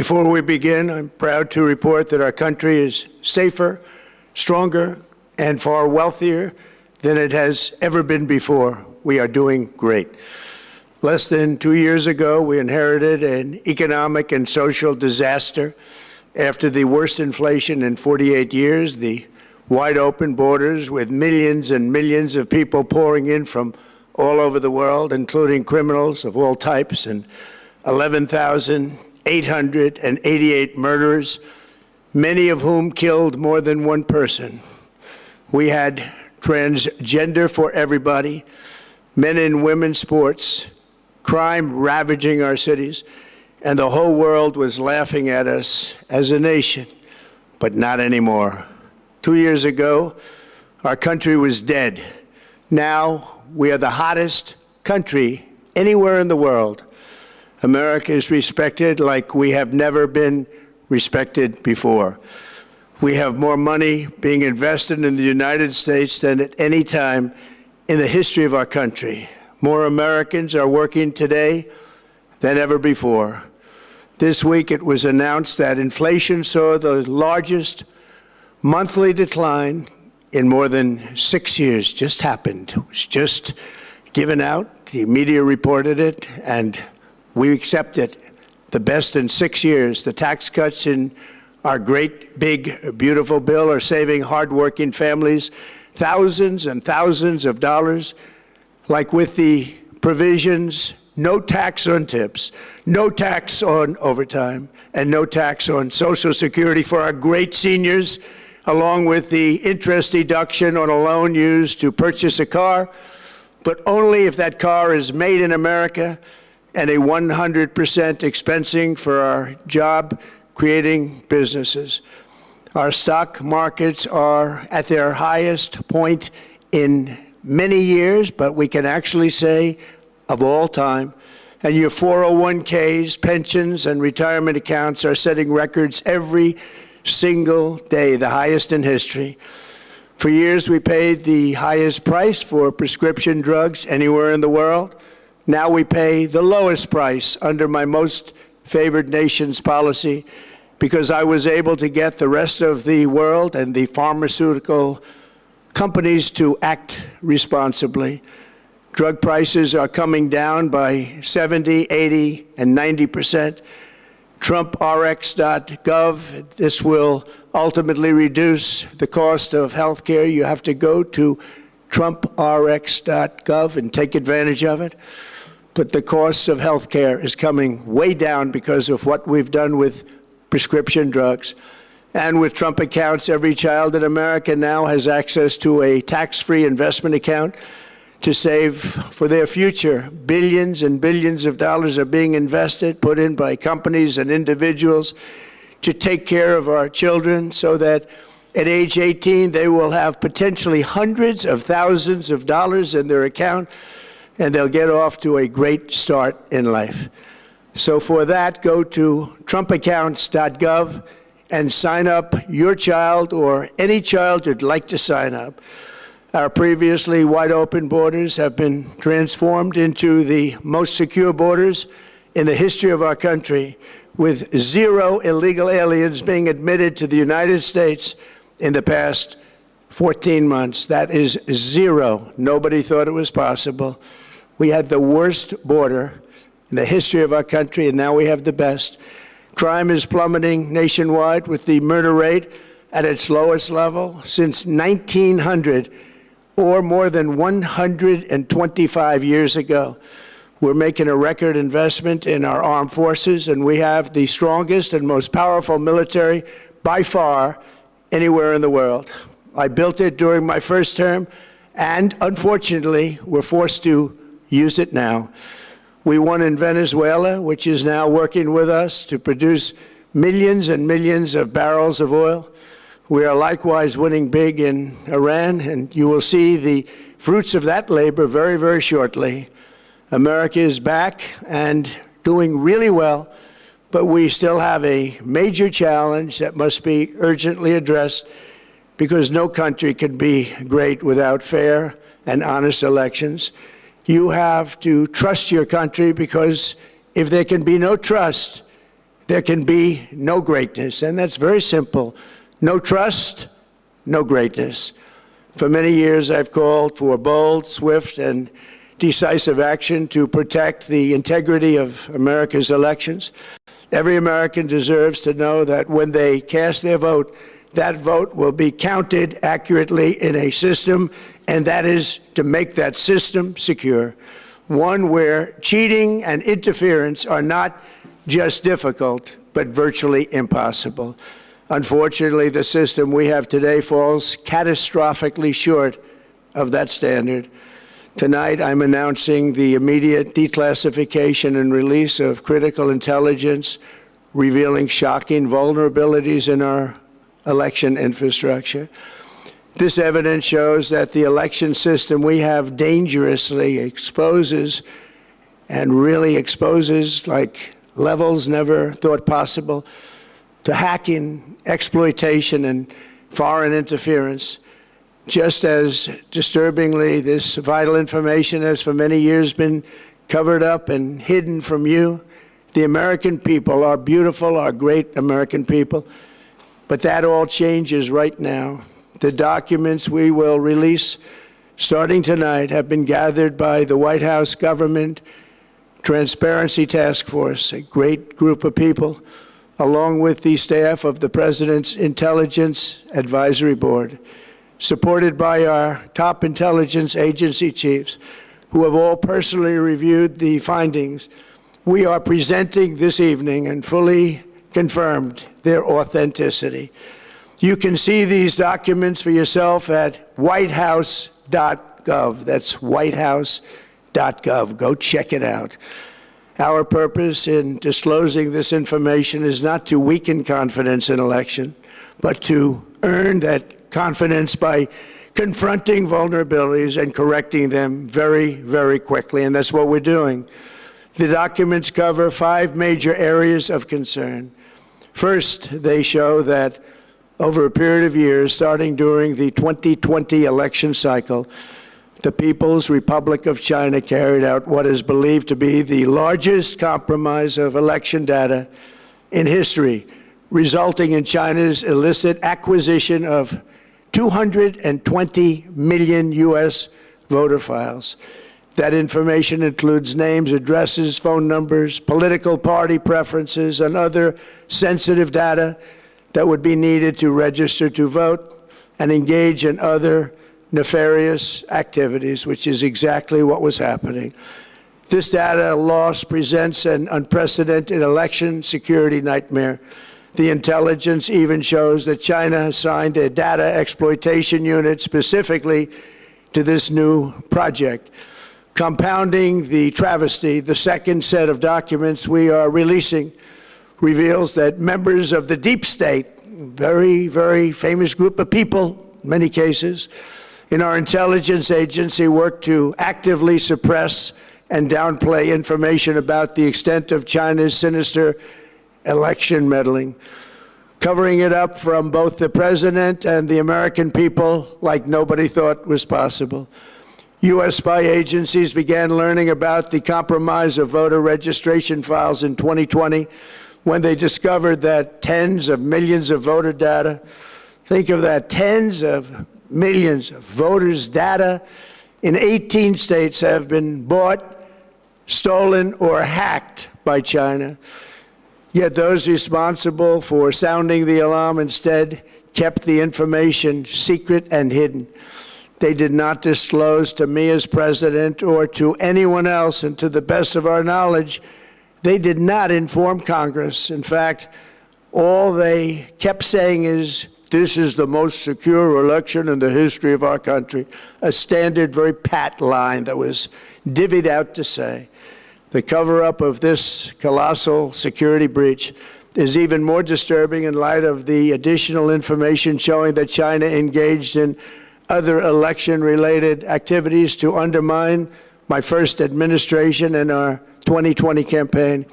Before we begin, I'm proud to report that our country is safer, stronger, and far wealthier than it has ever been before. We are doing great. Less than 2 years ago, we inherited an economic and social disaster. After the worst inflation in 48 years, the wide open borders with millions and millions of people pouring in from all over the world, including criminals of all types, and 11,888 murders, many of whom killed more than one person. We had transgender for everybody, men and women sports, crime ravaging our cities, and the whole world was laughing at us as a nation, but not anymore. 2 years ago, our country was dead. Now, we are the hottest country anywhere in the world. America is respected like we have never been respected before. We have more money being invested in the United States than at any time in the history of our country. More Americans are working today than ever before. This week it was announced that inflation saw the largest monthly decline in more than 6 years. Just happened. It was just given out. The media reported it, and we accept it. The best in 6 years. The tax cuts in our great, big, beautiful bill are saving hardworking families thousands and thousands of dollars, like with the provisions, no tax on tips, no tax on overtime, and no tax on Social Security for our great seniors, along with the interest deduction on a loan used to purchase a car, but only if that car is made in America, and a 100% expensing for our job-creating businesses. Our stock markets are at their highest point in many years, but we can actually say of all time. And your 401ks, pensions, and retirement accounts are setting records every single day, the highest in history. For years, we paid the highest price for prescription drugs anywhere in the world. Now we pay the lowest price under my most favored nation's policy because I was able to get the rest of the world and the pharmaceutical companies to act responsibly. Drug prices are coming down by 70, 80, and 90%. TrumpRx.gov, this will ultimately reduce the cost of health care. You have to go to TrumpRx.gov and take advantage of it. But the cost of health care is coming way down because of what we've done with prescription drugs. And with Trump accounts, every child in America now has access to a tax-free investment account to save for their future. Billions and billions of dollars are being invested, put in by companies and individuals to take care of our children so that at age 18, they will have potentially hundreds of thousands of dollars in their account, and they'll get off to a great start in life. So for that, go to TrumpAccounts.gov and sign up your child or any child who'd like to sign up. Our previously wide open borders have been transformed into the most secure borders in the history of our country, with 0 illegal aliens being admitted to the United States in the past 14 months. That is 0. Nobody thought it was possible. We had the worst border in the history of our country, and now we have the best. Crime is plummeting nationwide, with the murder rate at its lowest level since 1900, or more than 125 years ago. We're making a record investment in our armed forces, and we have the strongest and most powerful military by far anywhere in the world. I built it during my first term, and unfortunately, we're forced to use it now. We won in Venezuela, which is now working with us to produce millions and millions of barrels of oil. We are likewise winning big in Iran, and you will see the fruits of that labor very, very shortly. America is back and doing really well, but we still have a major challenge that must be urgently addressed, because no country can be great without fair and honest elections. You have to trust your country, because if there can be no trust, there can be no greatness. And that's very simple. No trust, no greatness. For many years, I've called for bold, swift, and decisive action to protect the integrity of America's elections. Every American deserves to know that when they cast their vote, that vote will be counted accurately in a system, and that is to make that system secure, one where cheating and interference are not just difficult, but virtually impossible. Unfortunately, the system we have today falls catastrophically short of that standard. Tonight, I'm announcing the immediate declassification and release of critical intelligence revealing shocking vulnerabilities in our election infrastructure. This evidence shows that the election system we have dangerously exposes and really exposes like levels never thought possible to hacking, exploitation, and foreign interference. Just as disturbingly, this vital information has for many years been covered up and hidden from you, the American people, our beautiful, our great American people. But that all changes right now. The documents we will release starting tonight have been gathered by the White House Government Transparency Task Force, a great group of people, along with the staff of the President's Intelligence Advisory Board, supported by our top intelligence agency chiefs, who have all personally reviewed the findings. We are presenting this evening and fully confirmed their authenticity. You can see these documents for yourself at whitehouse.gov. That's whitehouse.gov. Go check it out. Our purpose in disclosing this information is not to weaken confidence in election, but to earn that confidence by confronting vulnerabilities and correcting them very, very quickly. And that's what we're doing. The documents cover 5 major areas of concern. First, they show that over a period of years, starting during the 2020 election cycle, the People's Republic of China carried out what is believed to be the largest compromise of election data in history, resulting in China's illicit acquisition of 220 million U.S. voter files. That information includes names, addresses, phone numbers, political party preferences, and other sensitive data that would be needed to register to vote and engage in other nefarious activities, which is exactly what was happening. This data loss presents an unprecedented election security nightmare. The intelligence even shows that China assigned a data exploitation unit specifically to this new project. Compounding the travesty, the second set of documents we are releasing reveals that members of the deep state, very, very famous group of people, in many cases, in our intelligence agency work to actively suppress and downplay information about the extent of China's sinister election meddling, covering it up from both the president and the American people like nobody thought was possible. U.S. spy agencies began learning about the compromise of voter registration files in 2020 when they discovered that tens of millions of voter data, think of that, tens of millions of voters' data in 18 states have been bought, stolen, or hacked by China. Yet those responsible for sounding the alarm instead kept the information secret and hidden. They did not disclose to me as president or to anyone else, and to the best of our knowledge, they did not inform Congress. In fact, all they kept saying is, this is the most secure election in the history of our country, a standard, very pat line that was divvied out to say. The cover-up of this colossal security breach is even more disturbing in light of the additional information showing that China engaged in other election-related activities to undermine my first administration and our 2020 campaign.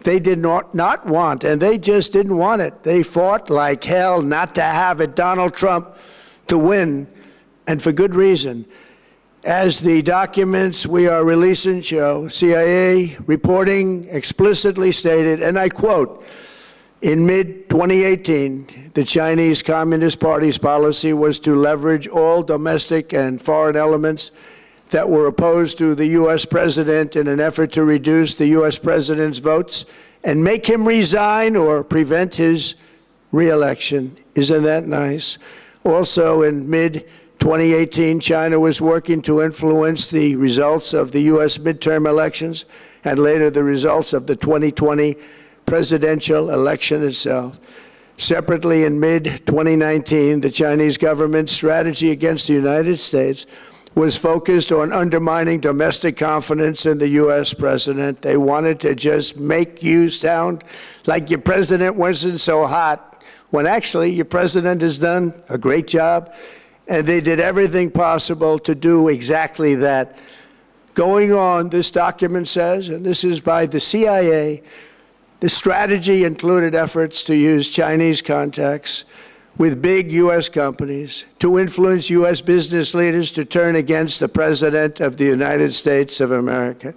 They did not want, and they just didn't want it. They fought like hell not to have it, Donald Trump, to win, and for good reason. As the documents we are releasing show, CIA reporting explicitly stated, and I quote, In mid-2018, the Chinese Communist Party's policy was to leverage all domestic and foreign elements that were opposed to the U.S. president in an effort to reduce the U.S. president's votes and make him resign or prevent his re-election. Isn't that nice? Also, in mid-2018, China was working to influence the results of the U.S. midterm elections and later the results of the 2020 presidential election itself. Separately, in mid-2019, the Chinese government's strategy against the United States was focused on undermining domestic confidence in the U.S. president. They wanted to just make you sound like your president wasn't so hot, when actually your president has done a great job, and they did everything possible to do exactly that. Going on, this document says, and this is by the CIA, the strategy included efforts to use Chinese contacts with big U.S. companies to influence U.S. business leaders to turn against the President of the United States of America.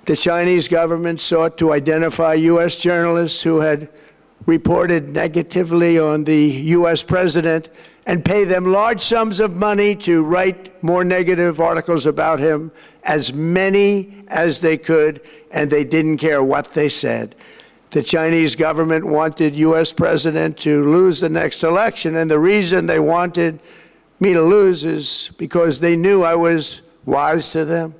The Chinese government sought to identify U.S. journalists who had reported negatively on the U.S. president and pay them large sums of money to write more negative articles about him, as many as they could, and they didn't care what they said. The Chinese government wanted U.S. president to lose the next election, and the reason they wanted me to lose is because they knew I was wise to them,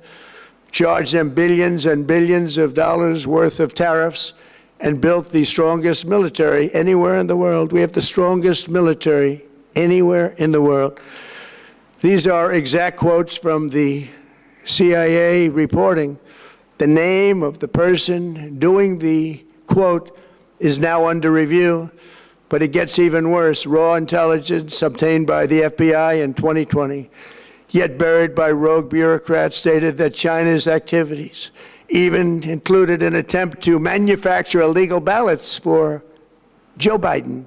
charged them billions and billions of dollars worth of tariffs, and built the strongest military anywhere in the world. We have the strongest military anywhere in the world. These are exact quotes from the CIA reporting. The name of the person doing the quote is now under review, but it gets even worse. Raw intelligence obtained by the FBI in 2020, yet buried by rogue bureaucrats, stated that China's activities even included an attempt to manufacture illegal ballots for Joe Biden.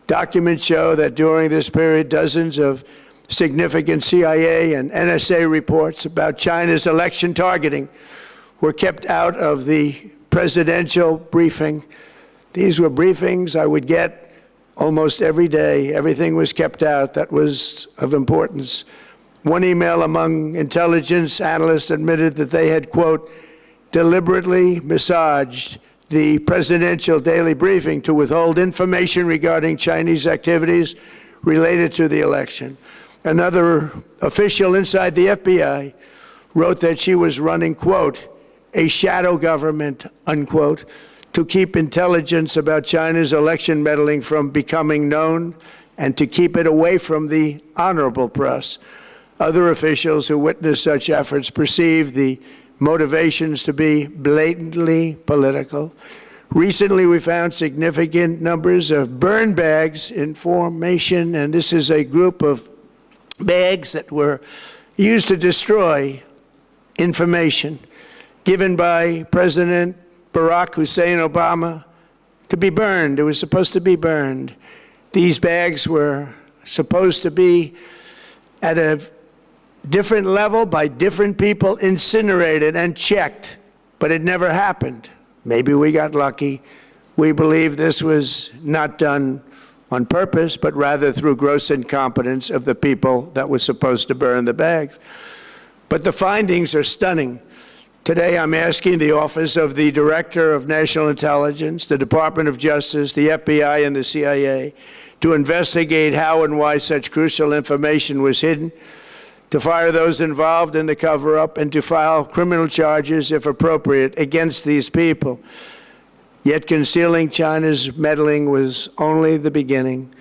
Documents show that during this period, dozens of significant CIA and NSA reports about China's election targeting were kept out of the presidential briefing. These were briefings I would get almost every day. Everything was kept out that was of importance. One email among intelligence analysts admitted that they had, quote, deliberately massaged the presidential daily briefing to withhold information regarding Chinese activities related to the election. Another official inside the FBI wrote that she was running, quote, a shadow government, unquote, to keep intelligence about China's election meddling from becoming known and to keep it away from the honorable press. Other officials who witnessed such efforts perceived the motivations to be blatantly political. Recently, we found significant numbers of burn bags in formation, and this is a group of bags that were used to destroy information given by President Barack Hussein Obama to be burned. It was supposed to be burned. These bags were supposed to be at a different level by different people, incinerated and checked, but it never happened. Maybe we got lucky. We believe this was not done on purpose, but rather through gross incompetence of the people that were supposed to burn the bags. But the findings are stunning. Today, I'm asking the Office of the Director of National Intelligence, the Department of Justice, the FBI, and the CIA to investigate how and why such crucial information was hidden, to fire those involved in the cover-up, and to file criminal charges, if appropriate, against these people. Yet concealing China's meddling was only the beginning.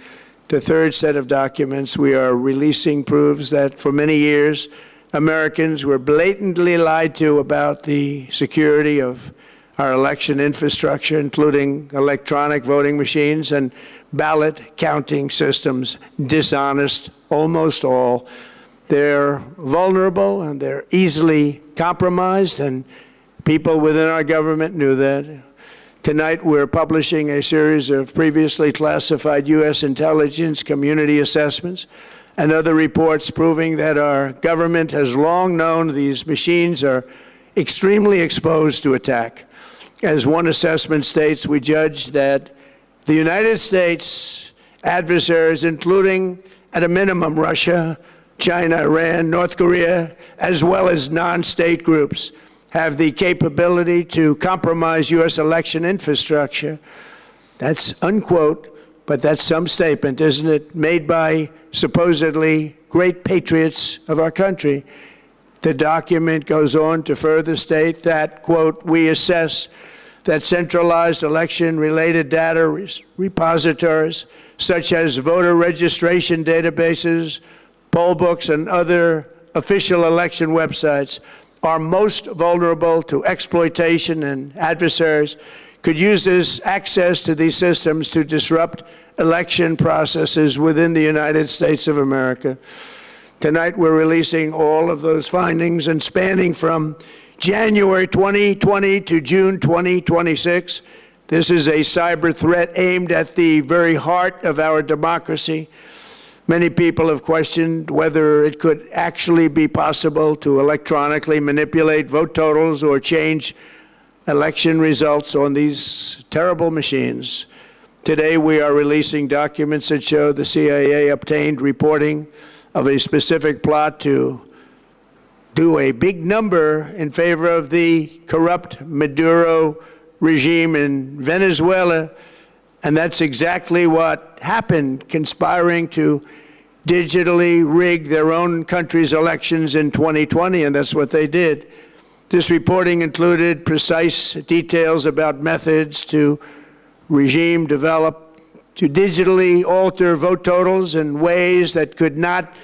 The third set of documents we are releasing proves that for many years, Americans were blatantly lied to about the security of our election infrastructure, including electronic voting machines and ballot counting systems. Dishonest, almost all. They're vulnerable and they're easily compromised, and people within our government knew that. Tonight, we're publishing a series of previously classified U.S. intelligence community assessments and other reports proving that our government has long known these machines are extremely exposed to attack. As one assessment states, we judge that The United States adversaries, including at a minimum Russia, China, Iran, North Korea, as well as non-state groups, have the capability to compromise U.S. election infrastructure. That's unquote, but that's some statement, isn't it, made by supposedly great patriots of our country. The document goes on to further state that, quote, we assess that centralized election-related data repositories, such as voter registration databases, poll books, and other official election websites, are most vulnerable to exploitation, and adversaries could use this access to these systems to disrupt election processes within the United States of America. Tonight, we're releasing all of those findings, and spanning from January 2020 to June 2026, this is a cyber threat aimed at the very heart of our democracy. Many people have questioned whether it could actually be possible to electronically manipulate vote totals or change election results on these terrible machines. Today, we are releasing documents that show the CIA obtained reporting of a specific plot to do a big number in favor of the corrupt Maduro regime in Venezuela. And that's exactly what happened, conspiring to digitally rig their own country's elections in 2020, and that's what they did. This reporting included precise details about methods to regime develop to digitally alter vote totals in ways that could not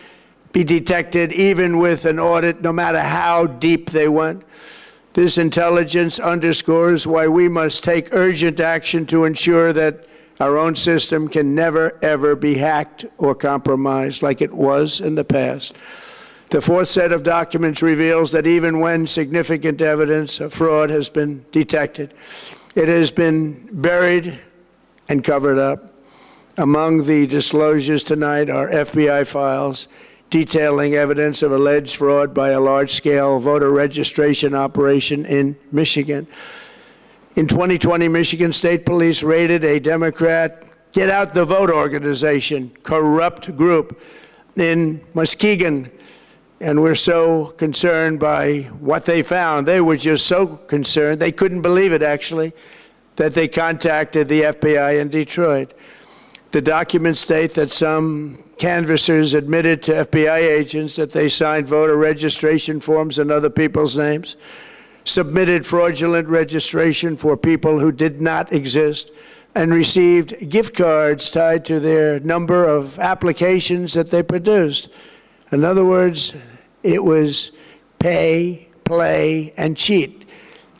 be detected even with an audit, no matter how deep they went. This intelligence underscores why we must take urgent action to ensure that our own system can never, ever be hacked or compromised like it was in the past. The fourth set of documents reveals that even when significant evidence of fraud has been detected, it has been buried and covered up. Among the disclosures tonight are FBI files detailing evidence of alleged fraud by a large-scale voter registration operation in Michigan. In 2020, Michigan State Police raided a Democrat Get Out the Vote organization, corrupt group in Muskegon. And we're so concerned by what they found. They were just so concerned, they couldn't believe it, actually, that they contacted the FBI in Detroit. The documents state that some canvassers admitted to FBI agents that they signed voter registration forms in other people's names, submitted fraudulent registration for people who did not exist, and received gift cards tied to their number of applications that they produced. In other words, it was pay, play, and cheat.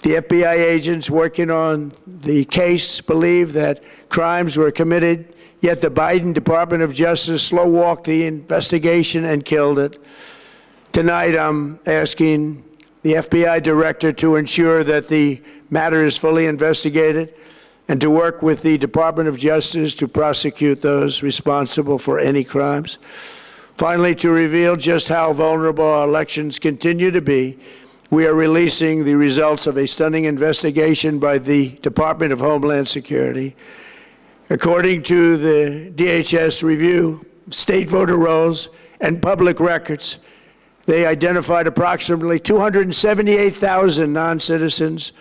The FBI agents working on the case believe that crimes were committed, yet the Biden Department of Justice slow-walked the investigation and killed it. Tonight, I'm asking the FBI director to ensure that the matter is fully investigated and to work with the Department of Justice to prosecute those responsible for any crimes. Finally, to reveal just how vulnerable our elections continue to be, we are releasing the results of a stunning investigation by the Department of Homeland Security. According to the DHS review of state voter rolls and public records, they identified approximately 278,000 non-citizens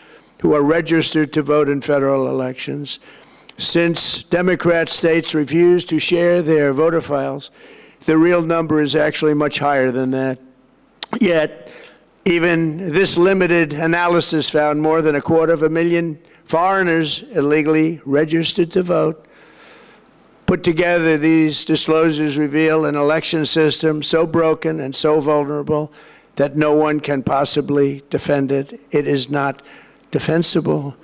who are registered to vote in federal elections. Since Democrat states refuse to share their voter files, the real number is actually much higher than that. Yet, even this limited analysis found more than 250,000 foreigners illegally registered to vote. Put together, these disclosures reveal an election system so broken and so vulnerable that no one can possibly defend it. It is not defensible.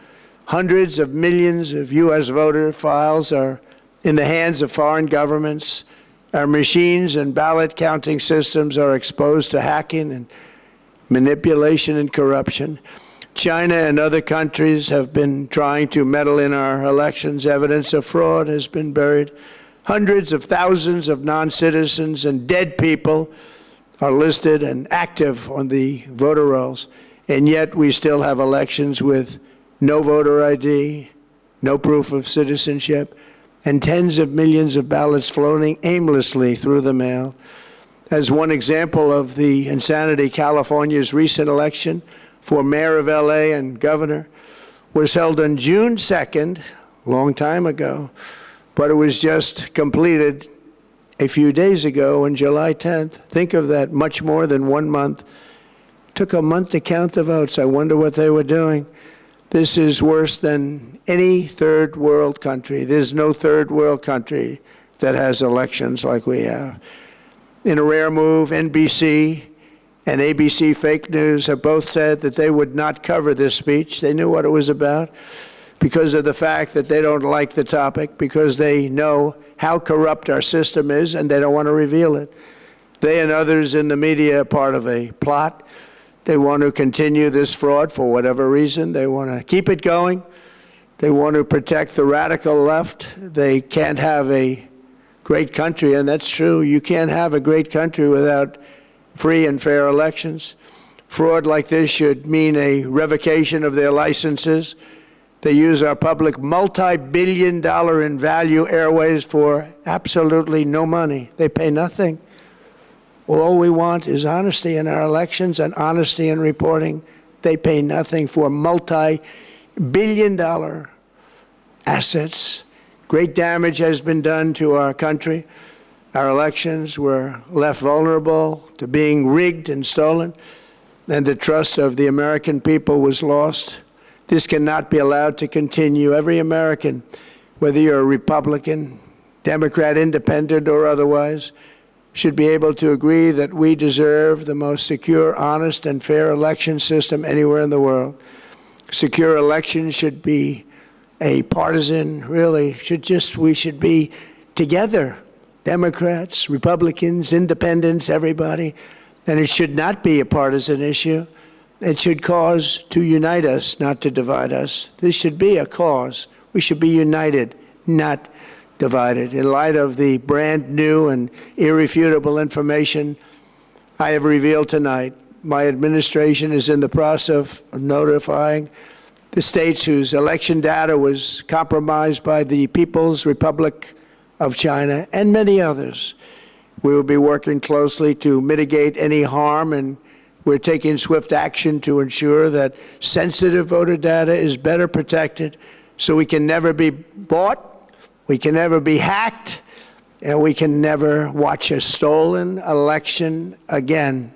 Hundreds of millions of U.S. voter files are in the hands of foreign governments. Our machines and ballot counting systems are exposed to hacking and manipulation and corruption. China and other countries have been trying to meddle in our elections. Evidence of fraud has been buried. Hundreds of thousands of non-citizens and dead people are listed and active on the voter rolls. And yet we still have elections with no voter ID, no proof of citizenship, and tens of millions of ballots floating aimlessly through the mail. As one example of the insanity, California's recent election for mayor of LA and governor was held on June 2nd, a long time ago, but it was just completed a few days ago on July 10th. Think of that, much more than 1 month. Took a month to count the votes. I wonder what they were doing. This is worse than any third world country. There's no third world country that has elections like we have. In a rare move, NBC and ABC Fake News have both said that they would not cover this speech. They knew what it was about because of the fact that they don't like the topic, because they know how corrupt our system is and they don't want to reveal it. They and others in the media are part of a plot. They want to continue this fraud for whatever reason. They want to keep it going. They want to protect the radical left. They can't have a great country, and that's true. You can't have a great country without free and fair elections. Fraud like this should mean a revocation of their licenses. They use our public multi-billion-dollar in value airways for absolutely no money. They pay nothing. All we want is honesty in our elections and honesty in reporting. They pay nothing for multi-billion-dollar assets. Great damage has been done to our country. Our elections were left vulnerable to being rigged and stolen, and the trust of the American people was lost. This cannot be allowed to continue. Every American, whether you're a Republican, Democrat, Independent, or otherwise, should be able to agree that we deserve the most secure, honest, and fair election system anywhere in the world. Secure elections should be a partisan, really, we should be together, Democrats, Republicans, Independents, everybody, and it should not be a partisan issue. It should cause to unite us, not to divide us. This should be a cause. We should be united, not divided. In light of the brand new and irrefutable information I have revealed tonight, my administration is in the process of notifying the states whose election data was compromised by the People's Republic of China and many others. We will be working closely to mitigate any harm, and we're taking swift action to ensure that sensitive voter data is better protected so we can never be bought, we can never be hacked, and we can never watch a stolen election again.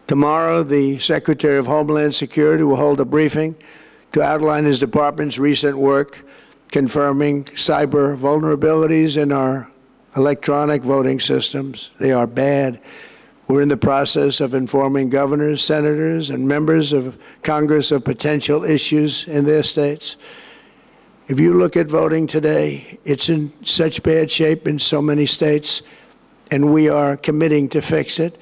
Tomorrow, the Secretary of Homeland Security will hold a briefing to outline his department's recent work confirming cyber vulnerabilities in our electronic voting systems. They are bad. We're in the process of informing governors, senators, and members of Congress of potential issues in their states. If you look at voting today, it's in such bad shape in so many states, and we are committing to fix it.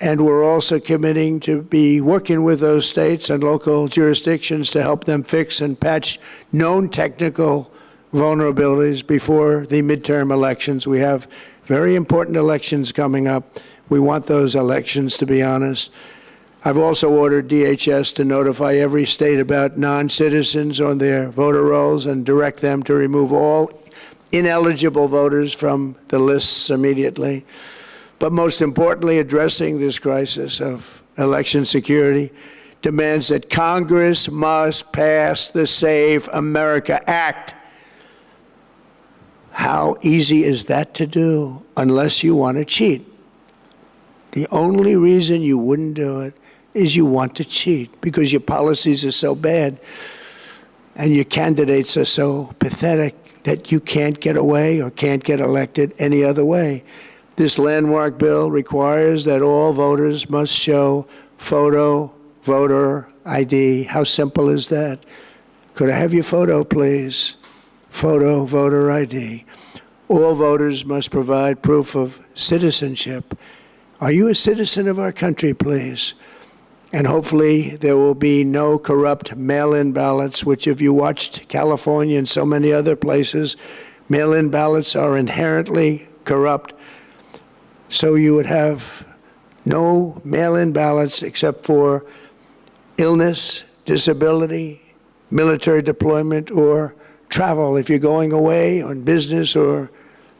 And we're also committing to be working with those states and local jurisdictions to help them fix and patch known technical vulnerabilities before the midterm elections. We have very important elections coming up. We want those elections to be honest. I've also ordered DHS to notify every state about non-citizens on their voter rolls and direct them to remove all ineligible voters from the lists immediately. But most importantly, addressing this crisis of election security demands that Congress must pass the Save America Act. How easy is that to do unless you want to cheat? The only reason you wouldn't do it is you want to cheat because your policies are so bad and your candidates are so pathetic that you can't get away or can't get elected any other way. This landmark bill requires that all voters must show photo voter ID. How simple is that? Could I have your photo, please? Photo voter ID. All voters must provide proof of citizenship. Are you a citizen of our country, please? And hopefully there will be no corrupt mail-in ballots, which if you watched California and so many other places, mail-in ballots are inherently corrupt. So you would have no mail-in ballots except for illness, disability, military deployment, or travel if you're going away on business or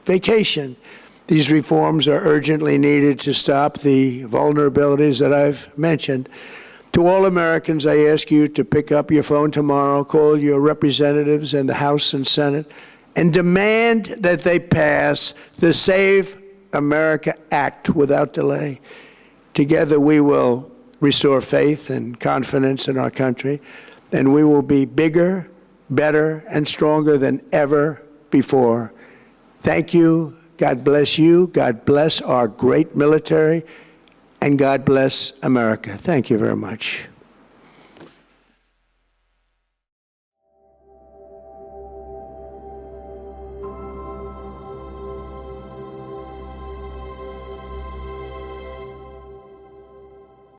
vacation. These reforms are urgently needed to stop the vulnerabilities that I've mentioned. To all Americans, I ask you to pick up your phone tomorrow, call your representatives in the House and Senate, and demand that they pass the Save America Act without delay. Together, we will restore faith and confidence in our country, and we will be bigger, better, and stronger than ever before. Thank you. God bless you. God bless our great military. And God bless America. Thank you very much.